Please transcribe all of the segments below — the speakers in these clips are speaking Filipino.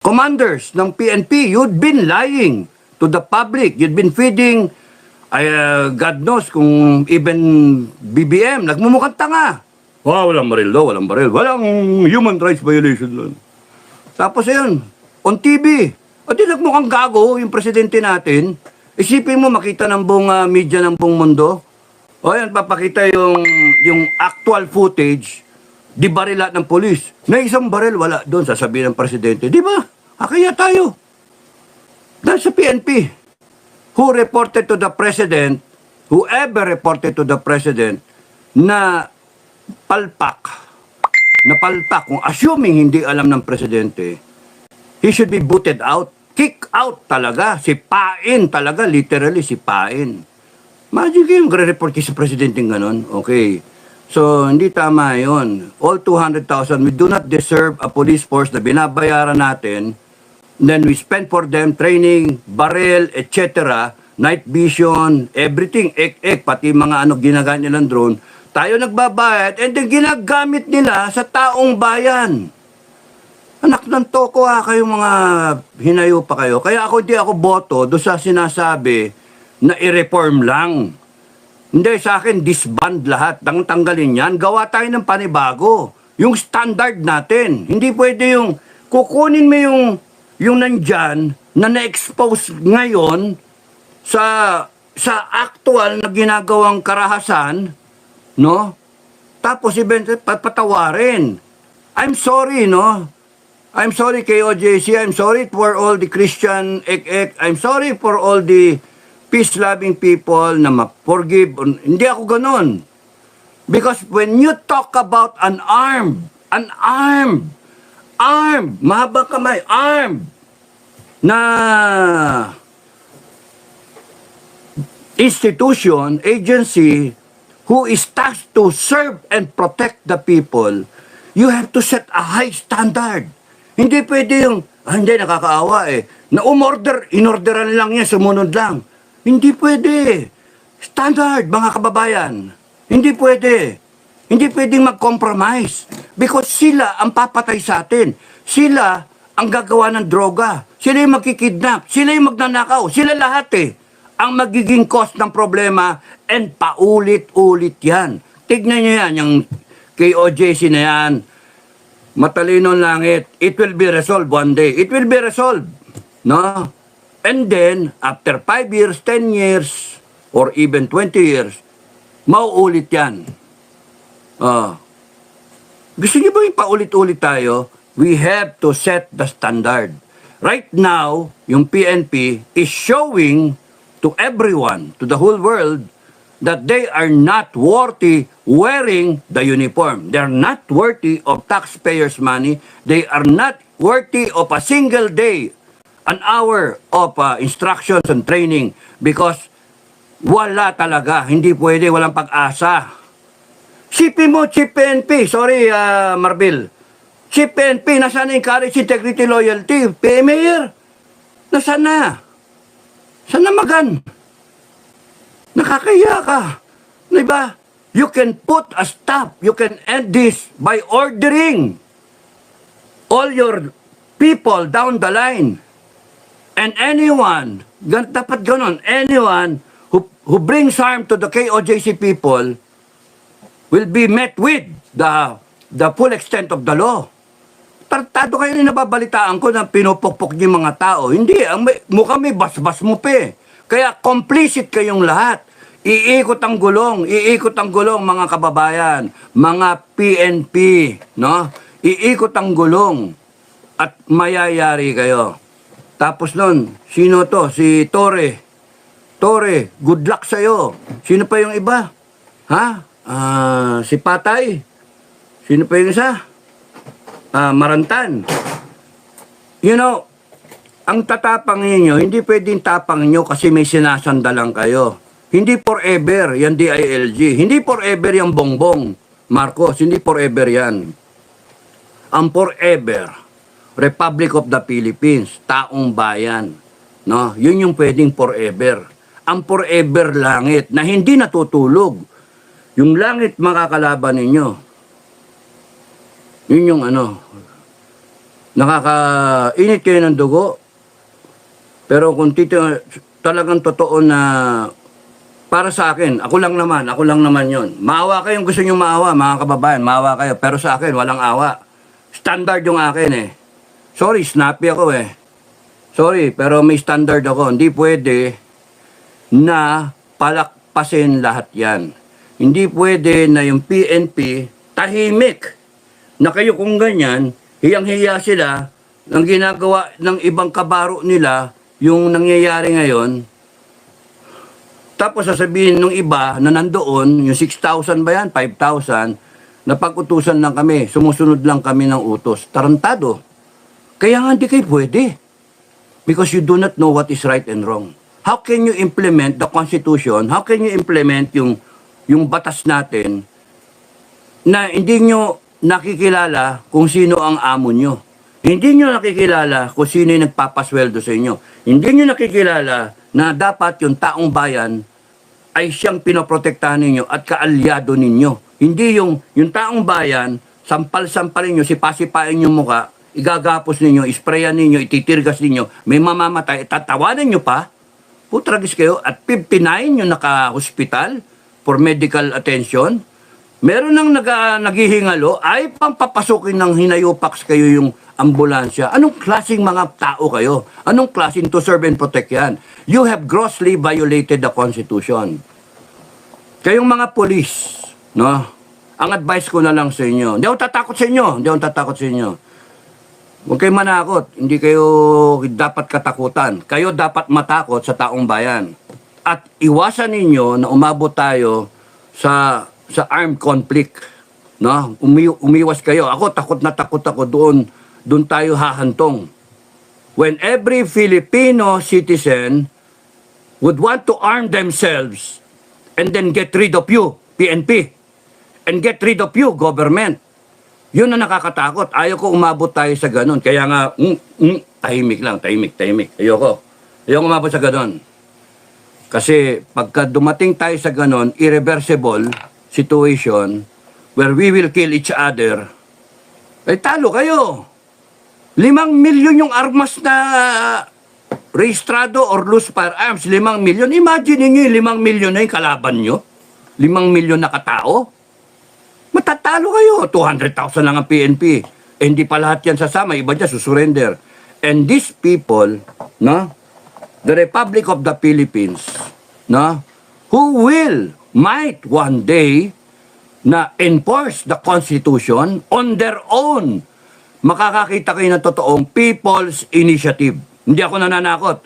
commanders ng PNP, you'd been lying to the public. You'd been feeding, God knows, kung even BBM, nagmumukhang tanga. Walang baril daw, walang baril. Walang human rights violation doon. Tapos ayun, on TV, at nagmukhang gago yung presidente natin. Isipin mo, makita ng buong media ng buong mundo. O yan, papakita yung actual footage, di barila ng polis. Na isang baril, wala doon, sasabihin ng presidente. Di ba? Kaya tayo. Dahil sa PNP, who reported to the president, whoever reported to the president, na palpak, kung assuming hindi alam ng presidente, he should be booted out. Kick out talaga. Sipain talaga. Literally, sipain. Imagine kayo, magre-report kayo sa presidente ng ganun. Okay. So, hindi tama yon. All 200,000, we do not deserve a police force na binabayaran natin. Then we spend for them training, barrel, etc., night vision, everything, pati mga ginagamit nilang drone. Tayo nagbabayad, and then ginagamit nila sa taong bayan. Anak ng toko kayong mga hinayo pa kayo. Kaya hindi ako boto doon sa sinasabi na i-reform lang. Hindi, sa akin, disband lahat. Tanggalin yan. Gawa tayo ng panibago. Yung standard natin. Hindi pwede yung kukunin mo yung nandyan na na-expose ngayon sa actual na ginagawang karahasan, no? Tapos patawarin. I'm sorry, no? I'm sorry KOJC, I'm sorry for all the Christian I'm sorry for all the peace-loving people na ma-forgive. Hindi ako ganun. Because when you talk about an armed, mahabang kamay, armed, na institution, agency, who is tasked to serve and protect the people, you have to set a high standard. Hindi pwede yung, hindi, nakakaawa na inorderan lang yan, sumunod lang. Hindi pwede. Standard, mga kababayan. Hindi pwede. Hindi pwedeng mag-compromise. Because sila ang papatay sa atin. Sila ang gagawa ng droga. Sila yung magkikidnap. Sila yung magnanakaw. Sila lahat ang magiging cause ng problema, and paulit-ulit yan. Tignan nyo yan, yung KOJC na yan. Matalinong langit, it will be resolved one day. It will be resolved. No? And then, after 5 years, 10 years, or even 20 years, mauulit yan. Gusto niyo ba yung paulit-ulit tayo? We have to set the standard. Right now, yung PNP is showing to everyone, to the whole world, that they are not worthy wearing the uniform. They are not worthy of taxpayers' money. They are not worthy of a single day, an hour of instructions and training, because wala talaga. Hindi pwede, walang pag-asa. Sipin mo, Chief PNP, sorry Marbil, Chief PNP, nasaan na yung courage, integrity, loyalty? Mayor, nasaan na? Saan na magan? Nakakaya ka. Diba? You can put a stop. You can end this by ordering all your people down the line. And anyone, dapat ganon, anyone who brings harm to the KOJC people will be met with the full extent of the law. Tartado kayo rin nababalitaan ko na pinupukpok niyo mga tao. Hindi, mukhang may basbas mo pa. Kaya complicit kayong lahat. Iikot ang gulong mga kababayan, mga PNP, no? Iikot ang gulong at mayayari kayo. Tapos nun, sino to? Si Torre. Torre, good luck sa'yo. Sino pa yung iba? Ha? Si Patay. Sino pa yung isa? Marantan. You know, ang tatapang ninyo, hindi pwedeng tapang nyo kasi may sinasandalan kayo. Hindi forever yan DILG. Hindi forever yung Bongbong Marcos. Hindi forever yan. Ang forever, Republic of the Philippines, taong bayan. No? Yun yung pwedeng forever. Ang forever langit na hindi natutulog. Yung langit makakalaban ninyo. Yun yung nakakainit kayo ng dugo. Pero kung talagang totoo na para sa akin, ako lang naman yon. Maawa kayong gusto nyo maawa, mga kababayan, maawa kayo. Pero sa akin, walang awa. Standard yung akin eh. Sorry, snappy ako eh. Sorry, pero may standard ako. Hindi pwede na palakpasin lahat yan. Hindi pwede na yung PNP tahimik na kayo kung ganyan, hiyang-hiya sila ng ginagawa ng ibang kabaro nila yung nangyayari ngayon. Tapos sasabihin ng iba na nandoon, yung 6,000 ba yan, 5,000, na pag-utusan lang kami, sumusunod lang kami ng utos. Tarantado. Kaya nga hindi kayo pwede. Because you do not know what is right and wrong. How can you implement the Constitution? How can you implement yung batas natin na hindi nyo nakikilala kung sino ang amo nyo? Hindi nyo nakikilala kung sino yung nagpapasweldo sa inyo. Hindi nyo nakikilala na dapat yung taong bayan ay siyang pinoprotektahan ninyo at kaalyado ninyo. Hindi yung taong bayan, sampal-sampalin nyo, sipa-sipain yung muka, igagapos ninyo, isprayan ninyo, ititirgas ninyo, may mamamatay, tatawanan nyo pa, putragis kayo, at 59 yung naka-hospital for medical attention. Meron nang naghihingalo, ay pampapasukin ng hinayupax kayo yung ambulansya. Anong klaseng mga tao kayo? Anong klaseng to serve and protect yan? You have grossly violated the Constitution. Kayong mga polis, no? Ang advice ko na lang sa inyo, hindi ako tatakot sa inyo. Huwag kayo manakot, hindi kayo dapat katakutan. Kayo dapat matakot sa taong bayan. At iwasan ninyo na umabot tayo sa armed conflict. No? Umiwas kayo. Ako, takot ako doon tayo hahantong. When every Filipino citizen would want to arm themselves and then get rid of you, PNP, and get rid of you, government. Yun na nakakatakot. Ayaw ko umabot tayo sa ganun. Kaya nga, tahimik lang, tahimik. Ayoko umabot sa ganun. Kasi pagka dumating tayo sa ganun, irreversible situation where we will kill each other, ay talo kayo. 5 milyon yung armas na rehistrado or loose firearms. 5 milyon. Imagine niyo yung 5 milyon na yung kalaban nyo. 5 milyon na katao. Matatalo kayo. 200,000 lang ang PNP. Eh, hindi pa lahat yan sasama. Iba dyan susurrender. And these people, no, the Republic of the Philippines, no, who might one day na enforce the Constitution on their own. Makakakita kayo ng totoong people's initiative. Hindi ako nananakot.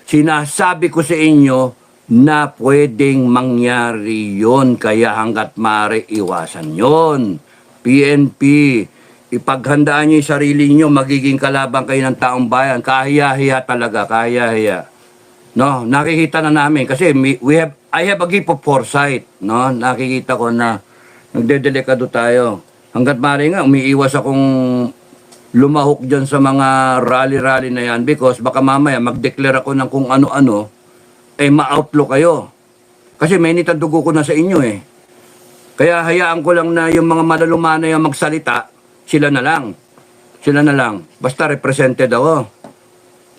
Sinasabi ko sa inyo, na pwedeng mangyari yon, kaya hanggat maaari iwasan yon. PNP, ipaghandaan nyo yung sarili nyo, magiging kalaban kayo ng taong bayan. Kahiya-hiya talaga, kahiya-hiya. No, nakikita na namin kasi I have a gift of foresight, no? Nakikita ko na nagdedelikado tayo. Hanggat maaari nga umiiwas akong lumahok diyan sa mga rally-rally na yan because baka mamaya mag-declare ako ng kung ano-ano, eh ma-outlaw kayo. Kasi may dugo ko na sa inyo eh. Kaya hayaan ko lang na yung mga malalumana yung magsalita, sila na lang. Basta represented ako.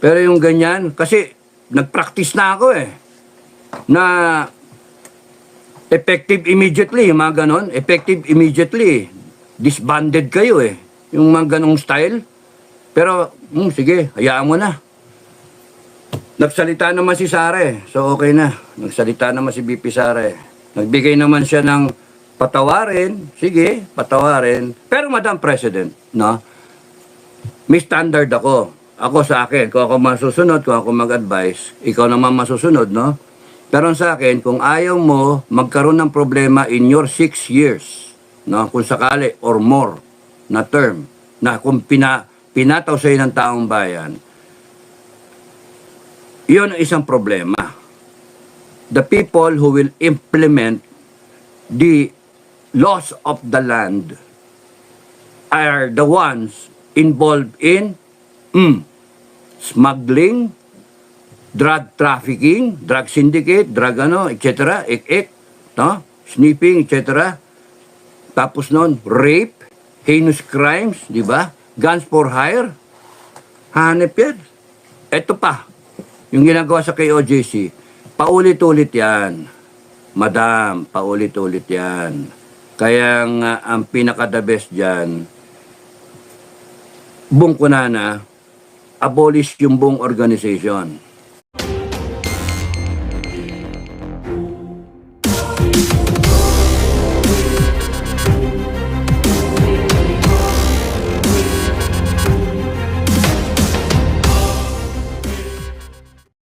Pero yung ganyan, kasi nag-practice na ako eh. Na effective immediately, yung mga ganon. Effective immediately. Disbanded kayo eh. Yung mga ganong style. Pero, sige, hayaan mo na. Nagsalita naman si Sara so okay na. Nagsalita naman si BP Sara Nagbigay naman siya ng patawarin. Sige, patawarin. Pero Madam President, no? May standard ako. Ako sa akin, kung ako masusunod, kung ako mag-advise, ikaw naman masusunod, no? Pero sa akin, kung ayaw mo magkaroon ng problema in your 6 years, no? Kung sakali or more na term, na kung pinataw sa'yo ng taong bayan, iyon ang isang problema. The people who will implement the laws of the land are the ones involved in smuggling, drug trafficking, drug syndicate, drug etc., no? Sniffing, etc. Tapos nun, rape, heinous crimes, di ba? Guns for hire, Hanep yan. Ito pa, yung ginagawa sa KOJC, paulit-ulit yan. Madam, paulit-ulit yan. Kaya nga, ang pinaka-the best dyan, buong kunana, abolish yung buong organization.